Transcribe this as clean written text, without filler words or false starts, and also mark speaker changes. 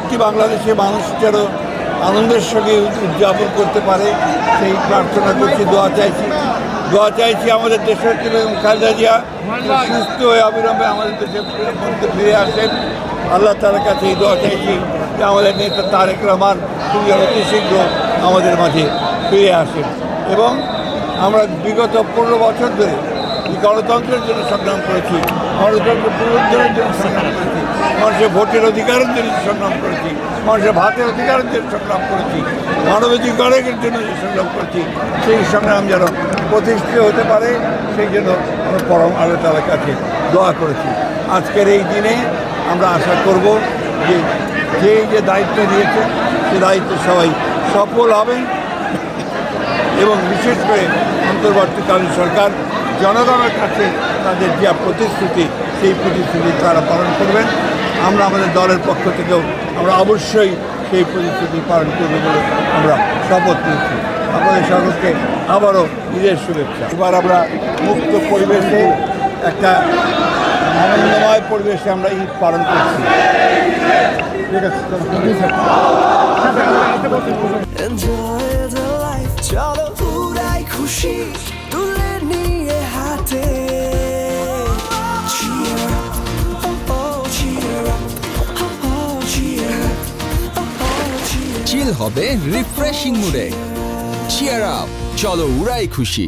Speaker 1: পরবর্তী বাংলাদেশে মানুষ যেন আনন্দের সঙ্গে উদযাপন করতে পারে সেই প্রার্থনা করছি, দোয়া চাইছি আমাদের দেশের এবং খালেদা জিয়া সুস্থ হয়ে অবিলম্বে আমাদের দেশের মধ্যে ফিরে আসেন। আল্লাহ তাআলার কাছে এই দোয়া চাইছি যে আমাদের নেতা তারেক রহমান খুবই অতি শীঘ্র আমাদের মাঝে ফিরে আসেন। এবং আমরা বিগত 15 বছর ধরে গণতন্ত্রের জন্য সংগ্রাম করেছি, গণতন্ত্র পুনরুদ্ধারের জন্য সংগ্রাম করেছি, মানুষের ভোটের অধিকারের জন্য সংগ্রাম করেছি, মানুষের ভাতের অধিকারের জন্য সংগ্রাম করেছি, মানবাধিকারের জন্য সংগ্রাম করেছি। সেই সংগ্রাম যেন প্রতিষ্ঠিত হতে পারে সেই জন্য আমরা পরম আল্লাহ তাআলার কাছে দোয়া করেছি। আজকের এই দিনে আমরা আশা করব যে যে দায়িত্ব নিয়েছে সে দায়িত্ব সবাই সফল হবেন এবং বিশেষ করে অন্তর্বর্তীকালীন সরকার জনগণের কাছে তাদের যে প্রতিশ্রুতি সেই প্রতিশ্রুতি তারা পালন করবেন। আমরা আমাদের দলের পক্ষ থেকেও আমরা অবশ্যই সেই প্রতিশ্রুতি পালন করব বলে আমরা শপথ নিচ্ছি। আপনাদের সকলকে আবারও ঈদের শুভেচ্ছা। এবার আমরা মুক্ত পরিবেশে একটা আনন্দময় পরিবেশে আমরা ঈদ পালন করছি। ঠিক আছে,
Speaker 2: চলো উড়াই খুশি তুলে নিয়ে হাতে
Speaker 3: চিল হবে রিফ্রেশিং মুডে। চিয়ার আপ, চলো উড়াই খুশি।